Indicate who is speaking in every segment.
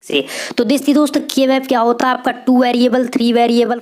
Speaker 1: से। तो देखिए दोस्तों के मैप क्या होता है आपका 2 वेरिएबल 3 वेरिएबल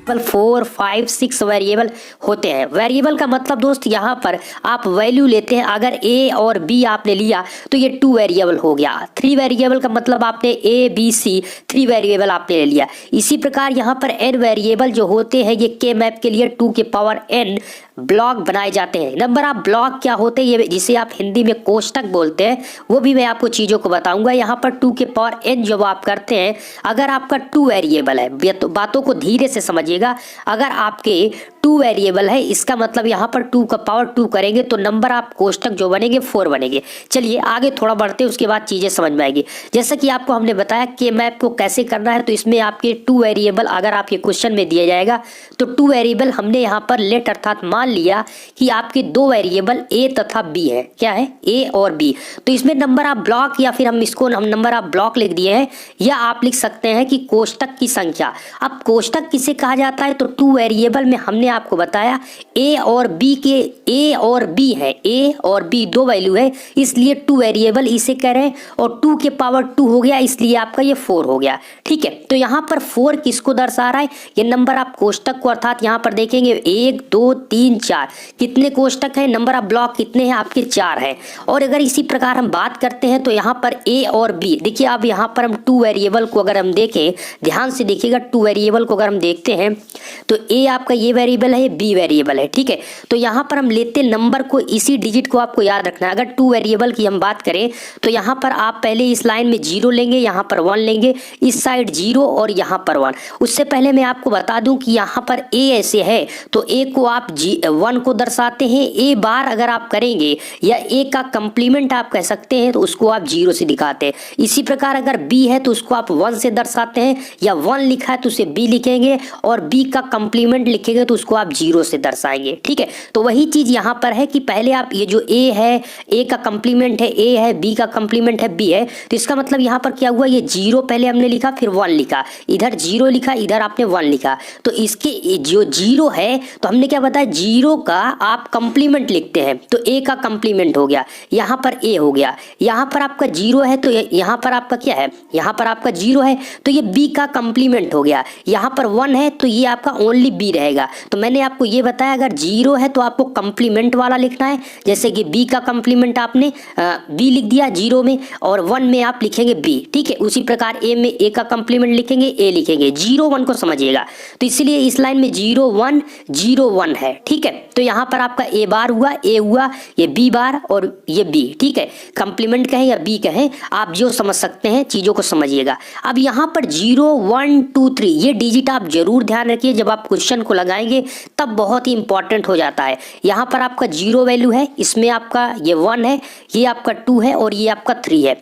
Speaker 1: 4 5 6 वेरिएबल होते हैं। वेरिएबल का मतलब दोस्त यहाँ पर आप वैल्यू लेते हैं। अगर ए और बी आपने लिया तो ये 2 वेरिएबल हो गया। 3 वेरिएबल का मतलब आपने ए बी सी 3 वेरिएबल आपने ले लिया। इसी प्रकार यहाँ पर n वेरिएबल जो होते हैं ये के मैप के लिए 2 के पावर n ब्लॉक बनाए जाते हैं। नंबर ऑफ ब्लॉक क्या होते हैं ये जिसे आप हिंदी में कोष्टक बोलते हैं वो भी मैं आपको चीजों को बताऊंगा। यहाँ पर 2 के पावर n जब आप करते हैं, अगर आपका 2 वेरिएबल है, तो बातों को धीरे से समझिएगा। अगर आपके 2 वेरिएबल है इसका मतलब यहाँ पर 2 का पावर 2 करेंगे तो नंबर ऑफ कोष्टक जो बनेंगे 4 बनेंगे। चलिए आगे थोड़ा बढ़ते हैं, उसके बाद चीजें समझ में आएगी। जैसा कि आपको हमने बताया कि मैप को कैसे करना है, तो इसमें आपके 2 वेरिएबल अगर आपके क्वेश्चन में दिया जाएगा तो 2 वेरिएबल हमने यहाँ पर लेट अर्थात मान लिया कि आपके 2 वेरिएबल ए तथा बी है। क्या है? ए और बी। तो इसमें नंबर ऑफ ब्लॉक या फिर हम इसको नंबर ऑफ ब्लॉक लिख दिए हैं, या आप लिख सकते हैं कि कोष्टक की संख्या। अब कोष्टक किसे कहा जाता है? तो 2 वेरिएबल में हमने आपको बताया ए और बी के ए और बी है, ए और बी 2 वैल्यू है इसलिए 2 वेरिएबल इसे कह रहे हैं। और 2 के पावर 2 हो गया इसलिए आपका ये 4 हो गया। ठीक है, तो यहाँ पर 4 किसको दर्शा रहा है? ये नंबर ऑफ कोष्टक को। अर्थात यहाँ पर देखेंगे 1 2 3 4 कितने कोष्टक है, नंबर ऑफ ब्लॉक कितने हैं आपके? 4 है। और अगर इसी प्रकार हम बात करते हैं तो यहाँ पर ए और बी, देखिए अब यहाँ पर हम 2 वेरिएबल को अगर हम देखें, ध्यान से देखिएगा, 2 वेरिएबल को अगर हम देखते हैं तो ए आपका ये वेरिएबल है, बी वेरिएबल है। ठीक है, तो यहाँ पर हम लेते नंबर को, इसी डिजिट को आपको याद रखना है। अगर 2 वेरिएबल की हम बात करें तो यहाँ पर आप पहले इस लाइन में 0 लेंगे, यहाँ पर 1 लेंगे, इस साइड 0 और यहाँ पर 1। उससे पहले मैं आपको बता दूं कि यहाँ पर ए ऐसे है तो ए को आप 1 को दर्शाते हैं। ए बार अगर आप करेंगे या ए का कंप्लीमेंट आप कह सकते हैं तो उसको आप 0 से दिखाते हैं। इसी प्रकार अगर बी है तो उसको आप 1 से दर्शाते हैं, या 1 लिखा है तो उसे बी लिखेंगे, और बी का कंप्लीमेंट लिखेंगे तो उसको आप 0 से दर्शाएंगे। ठीक है, तो वही चीज यहाँ पर है कि पहले आप ये जो ए है, ए का कंप्लीमेंट है ए है, बी का कंप्लीमेंट है बी है, तो इसका मतलब यहाँ पर क्या हुआ, ये 0 पहले हमने लिखा फिर 1 लिखा, इधर 0 लिखा इधर आपने 1 लिखा। तो इसके जो 0 है तो हमने क्या बताया, 0 का आप कंप्लीमेंट लिखते हैं तो ए का कंप्लीमेंट हो गया, यहाँ पर ए हो गया। यहाँ पर आपका 0 है तो यहाँ पर आपका क्या है, यहाँ पर आपका 0 है तो ये बी का कंप्लीमेंट हो गया। यहाँ पर 1 है तो ये आपका ओनली बी रहेगा। तो मैंने आपको ये बताया अगर 0 है तो आपको कंप्लीमेंट वाला लिखना है, जैसे कि बी का कंप्लीमेंट आपने बी लिख दिया 0 में, और 1 में आप लिखेंगे बी। ठीक है, उसी प्रकार ए में ए का कंप्लीमेंट लिखेंगे, ए लिखेंगे। 0 1 को समझिएगा, तो इसलिए इस लाइन में 0 1 0 1 है। ठीक है, तो यहाँ पर आपका ए बार हुआ, ए हुआ, ये बी बार और ये बी। ठीक है, कंप्लीमेंट कहें या बी कहें, आप जो समझ सकते हैं चीजों को समझिएगा। अब यहाँ पर 0 1 2 3 ये डिजिट आप जरूर ध्यान रखिए, जब आप क्वेश्चन को लगाएंगे तब बहुत ही इंपॉर्टेंट हो जाता है। यहाँ पर आपका 0 वैल्यू है, इसमें आपका ये 1 है, ये आपका 2 है और ये आपका 3 है।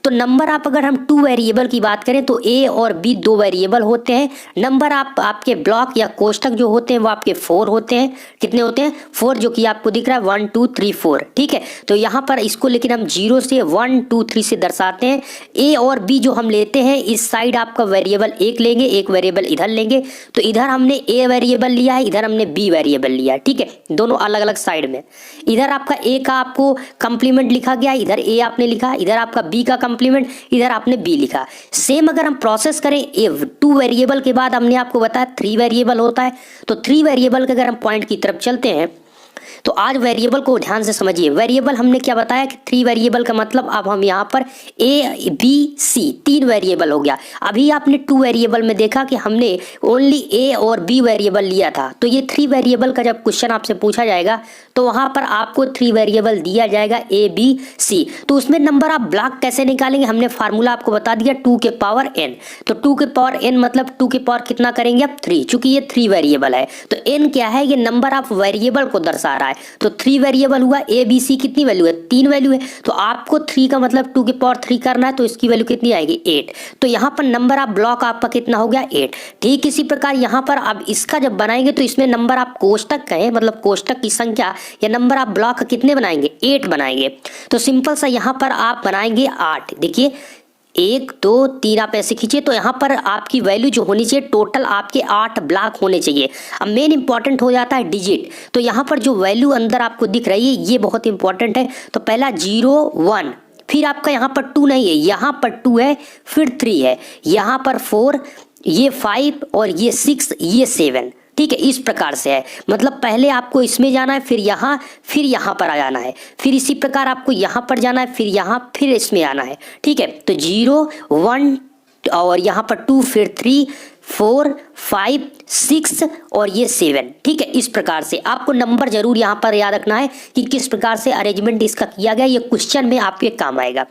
Speaker 1: तो नंबर आप अगर हम 2 वेरिएबल की बात करें तो ए और बी 2 वेरिएबल होते हैं। नंबर आप आपके ब्लॉक या कोष्टक जो होते हैं वो आपके 4 होते हैं। कितने होते हैं? 4, जो कि आपको दिख रहा है 1 2 3 4। ठीक है, तो यहाँ पर इसको लेकिन हम 0 से 1 2 3 से दर्शाते हैं। ए और बी जो हम लेते हैं, इस साइड आपका वेरिएबल 1 लेंगे, एक वेरिएबल इधर लेंगे, तो इधर हमने ए वेरिएबल लिया है, इधर हमने बी वेरिएबल लिया है। ठीक है, दोनों अलग अलग साइड में। इधर आपका ए का आपको कंप्लीमेंट लिखा गया, इधर ए आपने लिखा, इधर आपका बी का कंप्लीमेंट, इधर आपने बी लिखा। सेम अगर हम प्रोसेस करें 2 वेरिएबल के बाद हमने आपको बताया 3 वेरिएबल होता है। तो 3 वेरिएबल के अगर हम पॉइंट की तरफ चलते हैं तो आज वेरिएबल को ध्यान से समझिए। वेरिएबल हमने क्या बताया कि 3 वेरिएबल का मतलब अब हम यहाँ पर ए बी सी 3 वेरिएबल हो गया। अभी आपने 2 वेरिएबल में देखा कि हमने ओनली ए और बी वेरिएबल लिया था, तो ये 3 वेरिएबल का जब क्वेश्चन आपसे पूछा जाएगा तो वहां पर आपको 3 वेरिएबल दिया जाएगा ए बी सी। तो उसमें नंबर आप ब्लॉक कैसे निकालेंगे, हमने फार्मूला आपको बता दिया 2 के पावर n। तो 2 के पावर n मतलब 2 के पावर कितना करेंगे आप 3, चूंकि ये 3 वेरिएबल है तो n क्या है, ये नंबर ऑफ वेरिएबल को दर्शा रहा है। तो 3 वेरिएबल हुआ, ए बी सी कितनी वैल्यू है, 3 वैल्यू है, तो आपको 3 का मतलब 2 के पावर 3 करना है, तो इसकी वैल्यू कितनी आएगी 8। तो यहाँ पर नंबर ऑफ ब्लॉक आपका कितना हो गया 8। ठीक इसी प्रकार यहाँ पर अब इसका जब बनाएंगे तो इसमें नंबर आप कोष्टक कहें, मतलब कोष्टक की संख्या या नंबर आप ब्लॉक कितने बनाएंगे 8 बनाएंगे। तो सिंपल सा यहाँ पर आप बनाएंगे 8। देखिए 1 2 3 आप ऐसे खींचिए तो यहाँ पर आपकी वैल्यू जो होनी चाहिए टोटल आपके 8 ब्लॉक होने चाहिए। अब मेन इंपॉर्टेंट हो जाता है डिजिट, तो यहाँ पर जो वैल्यू अंदर आपको दिख रही है ये बहुत इंपॉर्टेंट है। तो पहला 0 1, फिर आपका यहाँ पर 2 नहीं है, यहाँ पर 2 है, फिर 3 है, यहाँ पर 4, ये 5 और ये 6, ये 7। ठीक है, इस प्रकार से है, मतलब पहले आपको इसमें जाना है, फिर यहाँ पर आ जाना है, फिर इसी प्रकार आपको यहाँ पर जाना है, फिर यहाँ, फिर इसमें आना है। ठीक है, तो 0 1 और यहाँ पर 2, फिर 3 4 5 6 और ये 7। ठीक है, इस प्रकार से आपको नंबर जरूर यहाँ पर याद रखना है कि किस प्रकार से अरेंजमेंट इसका किया गया, ये क्वेश्चन में आपके काम आएगा।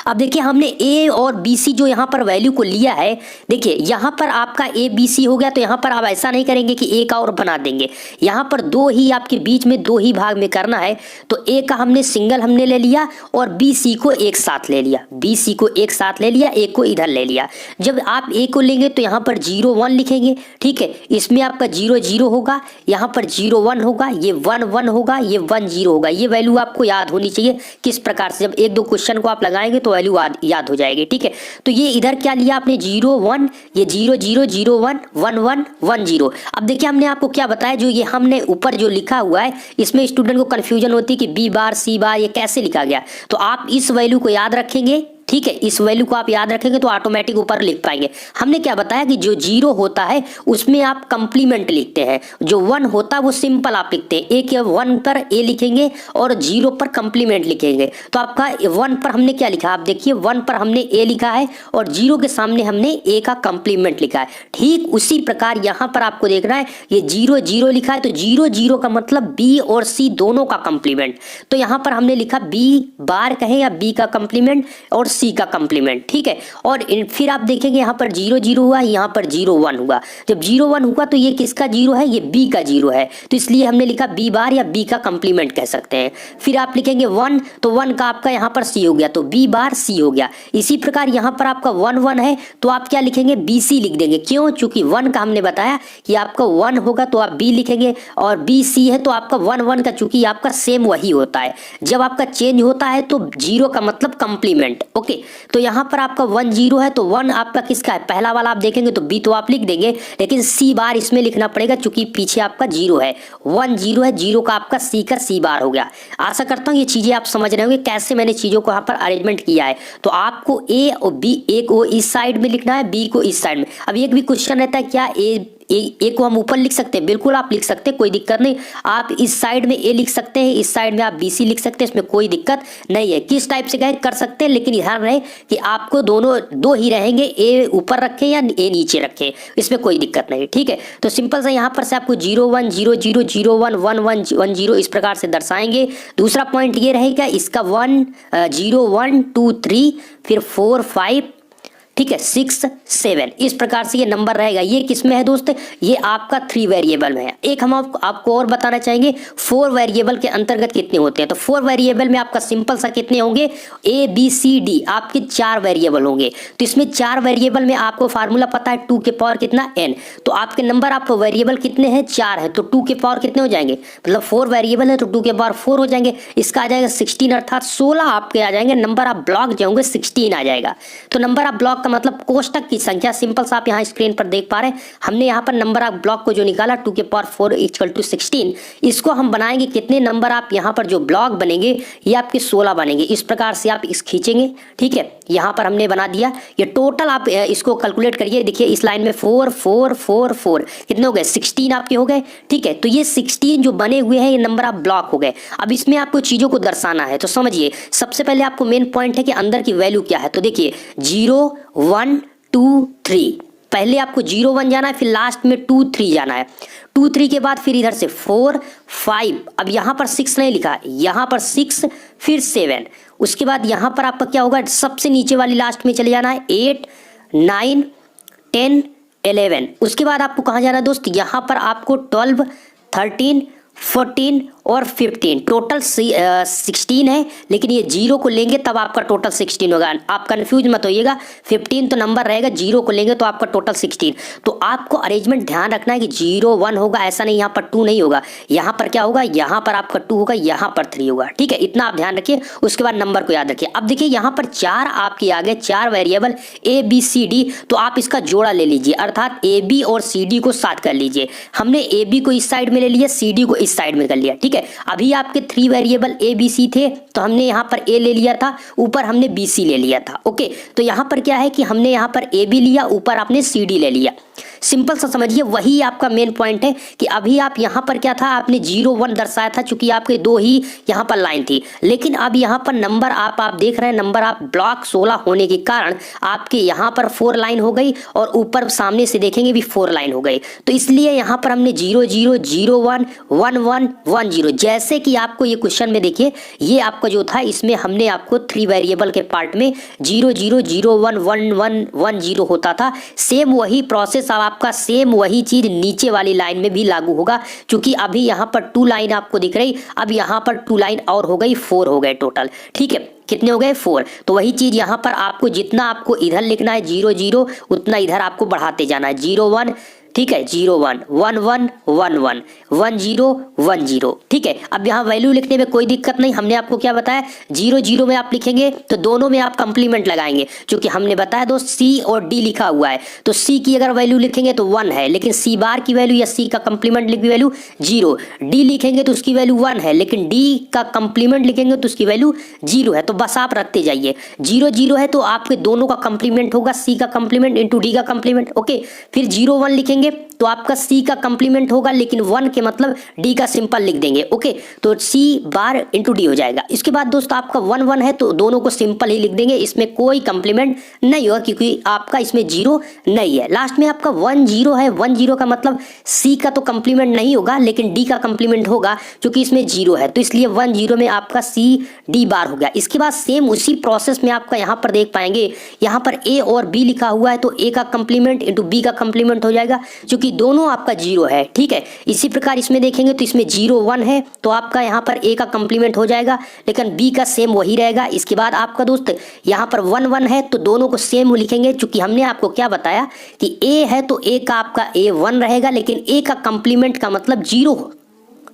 Speaker 1: अब देखिए हमने ए और बी सी जो यहाँ पर वैल्यू को लिया है, देखिए यहाँ पर आपका ए बी सी हो गया, तो यहाँ पर आप ऐसा नहीं करेंगे कि ए का और बना देंगे, यहाँ पर दो ही आपके बीच में दो ही भाग में करना है। तो ए का हमने सिंगल हमने ले लिया और बी सी को एक साथ ले लिया, बी सी को एक साथ ले लिया, ए को इधर ले लिया। जब आप ए को लेंगे तो यहाँ पर 0 1 लिखेंगे। ठीक है, इसमें आपका 0 0 होगा, यहाँ पर 0 1 होगा, ये 1 1 होगा, ये 1 0 होगा। ये वैल्यू आपको याद होनी चाहिए किस प्रकार से, जब एक दो क्वेश्चन को आप लगाएंगे तो वैल्यू याद हो जाएगी। ठीक है, तो ये इधर क्या लिया आपने 0 1, ये 0 0 0 1 1 1 1 0। अब देखिए हमने आपको क्या बताया, जो ये हमने ऊपर जो लिखा हुआ है इसमें स्टूडेंट को कंफ्यूजन होती है कि बी बार सी बार ये कैसे लिखा गया, तो आप इस वैल्यू को याद रखेंगे। ठीक है, इस वैल्यू को आप याद रखेंगे तो ऑटोमेटिक ऊपर लिख पाएंगे। हमने क्या बताया कि जो 0 होता है उसमें आप कंप्लीमेंट लिखते हैं, जो 1 होता है वो सिंपल आप लिखते हैं। ए के 1 पर ए लिखेंगे और 0 पर कंप्लीमेंट लिखेंगे। तो आपका 1 पर हमने क्या लिखा, आप देखिए 1 पर हमने ए लिखा है और 0 के सामने हमने ए का कंप्लीमेंट लिखा है। ठीक उसी प्रकार यहाँ पर आपको देखना है, ये 0 0 लिखा है तो 0 0 का मतलब बी और सी दोनों का कंप्लीमेंट। तो यहाँ पर हमने लिखा बी बार कहें या बी का कंप्लीमेंट और सी का कंप्लीमेंट। ठीक है, और फिर आप देखेंगे यहाँ पर 0 0 हुआ, यहाँ पर 0 1 हुआ। जब 0 1 हुआ तो ये किसका 0 है, ये बी का 0 है, तो इसलिए हमने लिखा बी बार या बी का कंप्लीमेंट कह सकते हैं। फिर आप लिखेंगे 1, तो 1 का आपका यहाँ पर सी हो गया, तो बी बार सी हो गया। इसी प्रकार यहाँ पर आपका 1 1 है तो आप क्या लिखेंगे, बी सी लिख देंगे। क्यों, चूंकि 1 का हमने बताया कि आपका 1 होगा तो आप बी लिखेंगे, और बी सी है तो आपका 1 1 का चूंकि आपका सेम वही होता है। जब आपका चेंज होता है तो 0 का मतलब कंप्लीमेंट। ओके, तो यहाँ पर आपका 1 0 है तो 1 आपका किसका है, पहला वाला आप देखेंगे तो बी तो आप लिख देंगे, लेकिन सी बार इसमें लिखना पड़ेगा चूंकि पीछे आपका 0 है। 1 0 है, 0 का आपका सी बार हो गया। आशा करता हूँ ये चीजें आप समझ रहे होंगे कैसे मैंने चीजों को यहाँ पर अरेंजमेंट किया है। तो आपको ए और बी, ए को इस साइड में लिखना है, बी को इस साइड में। अब एक भी क्वेश्चन रहता है क्या ए को हम ऊपर लिख सकते हैं, बिल्कुल आप लिख सकते हैं, कोई दिक्कत नहीं। आप इस साइड में ए लिख सकते हैं, इस साइड में आप बी सी लिख सकते हैं, इसमें कोई दिक्कत नहीं है। किस टाइप से कहें कर सकते हैं, लेकिन ध्यान रहे कि आपको दोनों दो ही रहेंगे, ए ऊपर रखें या ए नीचे रखें, इसमें कोई दिक्कत नहीं। ठीक है, तो सिंपल सा यहाँ पर से आपको 0 1 0 0 0 1 1 1 1 0 इस प्रकार से दर्शाएंगे। दूसरा पॉइंट ये रहेगा इसका 1 0 1 2 3 फिर 4 5, ठीक है 6 7 इस प्रकार से ये नंबर रहेगा। ये किसमें है दोस्त, ये आपका 3 वेरिएबल में है। एक हम आपको और बताना चाहेंगे 4 वेरिएबल के अंतर्गत कितने होते हैं। तो 4 वेरिएबल में आपका सिंपल सा कितने होंगे, ए बी सी डी आपके 4 वेरिएबल होंगे। तो इसमें 4 वेरिएबल में आपको फार्मूला पता है 2 के पावर कितना n, तो आपके नंबर आपको वेरिएबल कितने हैं 4 है, तो 2 के पावर कितने हो जाएंगे, मतलब 4 वेरिएबल है तो 2 के पावर 4 हो जाएंगे। इसका आ जाएगा 16 अर्थात 16 आपके आ जाएंगे, नंबर आप ब्लॉक जाओगे 16 आ जाएगा। तो नंबर आप ब्लॉक मतलब कोष्टक की संख्या, सिंपल सा आप यहाँ स्क्रीन पर देख पा रहे हैं। हमने यहाँ पर नंबर ऑफ ब्लॉक को जो निकाला 2 के पावर 4 इक्वल टू 16, इसको हम बनाएंगे कितने नंबर आप यहाँ पर जो ब्लॉक बनेंगे ये आपके 16 बनेंगे। इस प्रकार से आप इस खींचेंगे, ठीक है, यहाँ पर हमने बना दिया। ये टोटल आप इसको कैलकुलेट करिए, देखिए इस लाइन में 4 4 4 4 कितने हो गए 16 आपके हो गए। ठीक है, तो ये 16 जो बने हुए हैं ये नंबर ऑफ ब्लॉक हो गए। अब इसमें आपको चीजों को दर्शाना है, तो समझिए सबसे पहले आपको मेन पॉइंट है कि अंदर की वैल्यू क्या है। तो देखिए 0 1 2 3, पहले आपको 0 1 जाना है, फिर लास्ट में 2 3 जाना है। 2 3 के बाद फिर इधर से 4 5, अब यहाँ पर 6 नहीं लिखा, यहाँ पर 6 फिर 7, उसके बाद यहाँ पर आपका क्या होगा, सबसे नीचे वाली लास्ट में चले जाना है 8 9 10 11। उसके बाद आपको कहाँ जाना है दोस्त, यहाँ पर आपको 12 13 14 और 15, टोटल 16 है, लेकिन ये 0 को लेंगे तब आपका टोटल 16 होगा। आप कंफ्यूज मत होइएगा, 15 तो नंबर रहेगा, 0 को लेंगे तो आपका टोटल 16। तो आपको अरेंजमेंट ध्यान रखना है कि 0 1 होगा, ऐसा नहीं यहाँ पर 2 नहीं होगा। यहाँ पर क्या होगा, यहाँ पर आपका 2 होगा, यहाँ पर 3 होगा, ठीक है। इतना आप ध्यान रखिए, उसके बाद नंबर को याद रखिए। अब देखिए यहाँ पर 4 आपके आ गए, 4 variable A B C D, तो आप इसका जोड़ा ले लीजिए, अर्थात ए बी और सी डी को साथ कर लीजिए। हमने ए बी को इस साइड में ले लिया, सी डी को इस साइड में कर लिया, ठीक है। अभी आपके 3 वेरिएबल ए बी सी थे, तो हमने यहाँ पर ए ले लिया था, ऊपर हमने बी सी ले लिया था, ओके। तो यहाँ पर क्या है कि हमने यहाँ पर ए बी लिया, ऊपर आपने सी डी ले लिया। सिंपल सा समझिए, वही आपका मेन पॉइंट है कि अभी आप यहाँ पर क्या था, आपने 0 1 दर्शाया था, चूंकि आपके 2 ही यहाँ पर लाइन थी। लेकिन अब यहाँ पर नंबर आप देख रहे हैं, नंबर आप ब्लॉक 16 होने के कारण आपके यहाँ पर 4 लाइन हो गई, और ऊपर सामने से देखेंगे भी 4 लाइन हो गई। तो इसलिए यहाँ पर हमने 0 0 0 1 1 1 1 0, जैसे कि आपको ये क्वेश्चन में देखिए, ये आपका जो था इसमें हमने आपको 3 वेरिएबल के पार्ट में 0 0 0 1 1 1 1 0 होता था। सेम वही प्रोसेस अब आपका सेम वही चीज नीचे वाली लाइन में भी लागू होगा, क्योंकि अभी यहाँ पर 2 लाइन आपको दिख रही, अब यहाँ पर 2 लाइन और हो गई, 4 हो गए टोटल, ठीक है। कितने हो गए, 4। तो वही चीज यहाँ पर आपको जितना आपको इधर लिखना है 0 0, उतना इधर आपको बढ़ाते जाना है, 0 1, ठीक है, 0 1 1 1 1 1 1 0 1 0, ठीक है। अब यहाँ वैल्यू लिखने में कोई दिक्कत नहीं, हमने आपको क्या बताया, 0 0 में आप लिखेंगे तो दोनों में आप कंप्लीमेंट लगाएंगे, क्योंकि हमने बताया दोस्त सी और डी लिखा हुआ है, तो सी की अगर वैल्यू लिखेंगे तो 1 है, लेकिन सी बार की वैल्यू या सी का कंप्लीमेंट की वैल्यू 0, डी लिखेंगे तो उसकी वैल्यू 1 है, लेकिन डी का कंप्लीमेंट लिखेंगे तो उसकी वैल्यू 0 है। तो बस आप रखते जाइए, 0 0 है तो आपके दोनों का कंप्लीमेंट होगा, सी का कंप्लीमेंट इंटू डी का कंप्लीमेंट, ओके। फिर 0 1 लिखेंगे तो आपका सी का कंप्लीमेंट होगा, लेकिन 1 के मतलब डी का सिंपल लिख देंगे, ओके। तो सी बार इंटू डी हो जाएगा। इसके बाद दोस्तों आपका 1 1 है तो दोनों को सिंपल ही लिख देंगे, इसमें कोई कंप्लीमेंट नहीं होगा, क्योंकि आपका इसमें 0 नहीं है। लास्ट में आपका 1 0 है, 1 0 का मतलब सी का तो कंप्लीमेंट नहीं होगा, लेकिन डी का कंप्लीमेंट होगा, क्योंकि इसमें 0 है, तो इसलिए 1 0 में आपका सी डी बार हो गया। इसके बाद सेम उसी प्रोसेस में आपका यहाँ पर देख पाएंगे, यहाँ पर ए और बी लिखा हुआ है, तो ए का कंप्लीमेंट इंटू बी का कंप्लीमेंट हो जाएगा, क्योंकि दोनों आपका 0 है, ठीक है। इसी प्रकार इसमें देखेंगे तो इसमें 0 1 है, तो आपका यहाँ पर ए का कंप्लीमेंट हो जाएगा, लेकिन बी का सेम वही रहेगा। इसके बाद आपका दोस्त यहाँ पर 1 1 है, तो दोनों को सेम लिखेंगे, क्योंकि हमने आपको क्या बताया कि ए है तो ए का आपका ए 1 रहेगा, लेकिन ए का कंप्लीमेंट का मतलब 0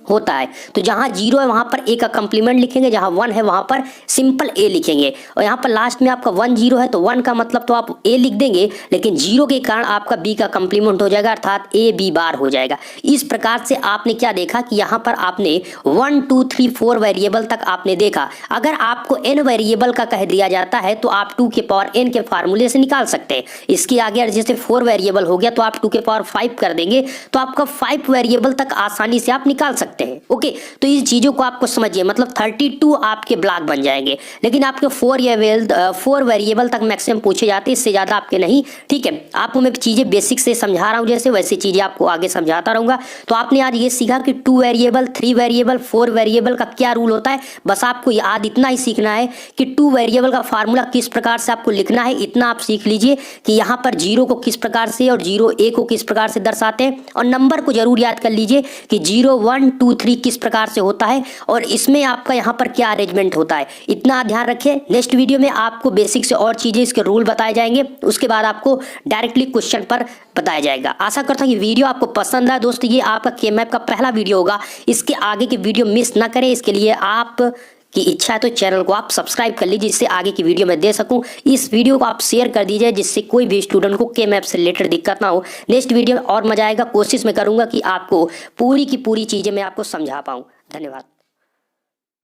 Speaker 1: होता है, तो जहां 0 है वहां पर ए का कंप्लीमेंट लिखेंगे, जहां 1 है वहां पर सिंपल ए लिखेंगे। और यहाँ पर लास्ट में आपका 1 0 है तो 1 का मतलब तो आप ए लिख देंगे, लेकिन 0 के कारण आपका बी का कंप्लीमेंट हो जाएगा, अर्थात ए बी बार हो जाएगा। इस प्रकार से आपने क्या देखा कि यहाँ पर आपने 1 2 3 4 वेरिएबल तक आपने देखा। अगर आपको n वेरिएबल का कह दिया जाता है तो आप 2 के पावर n के फार्मूले से निकाल सकते हैं। इसके आगे जैसे 4 वेरिएबल हो गया तो आप 2 के पावर 5 कर देंगे, तो आपका 5 वेरिएबल तक आसानी से आप निकाल सकते हैं, ओके। तो इस चीजों को आपको समझिए, मतलब 32 आपके ब्लॉक बन जाएंगे, लेकिन आपके 4 वेरिएबल तक मैक्सिमम पूछे जाते हैं, इससे ज्यादा आपके नहीं, ठीक है। आपको मैं चीजें बेसिक से समझा रहा हूं, जैसे वैसे चीजें आपको आगे समझाता रहूंगा। तो आपने आज ये सीखा कि 2 वेरिएबल 3 वेरिएबल 4 वेरिएबल का क्या रूल होता है, बस आपको याद इतना ही सीखना है कि 2 वेरिएबल का फार्मूला किस प्रकार से आपको लिखना है, इतना आप सीख लीजिए कि यहाँ पर 0 को किस प्रकार से और 0 a को किस प्रकार से दर्शाते हैं, और नंबर को जरूर याद कर लीजिए कि 0 1 2 3 किस प्रकार से होता है, और इसमें आपका यहाँ पर क्या अरेंजमेंट होता है, इतना ध्यान रखें। नेक्स्ट वीडियो में आपको बेसिक से और चीजें इसके रूल बताए जाएंगे, उसके बाद आपको डायरेक्टली क्वेश्चन पर बताया जाएगा। आशा करता हूँ कि वीडियो आपको पसंद आए। दोस्तों ये आपका केमैप का पहला वीडियो होगा, इसके आगे की वीडियो मिस ना करें, इसके लिए आप की इच्छा है तो चैनल को आप सब्सक्राइब कर लीजिए, जिससे आगे की वीडियो मैं दे सकूं। इस वीडियो को आप शेयर कर दीजिए, जिससे कोई भी स्टूडेंट को केमैप से रिलेटेड दिक्कत ना हो। नेक्स्ट वीडियो में और मजा आएगा, कोशिश मैं करूंगा कि आपको पूरी की पूरी चीजें मैं आपको समझा पाऊं। धन्यवाद।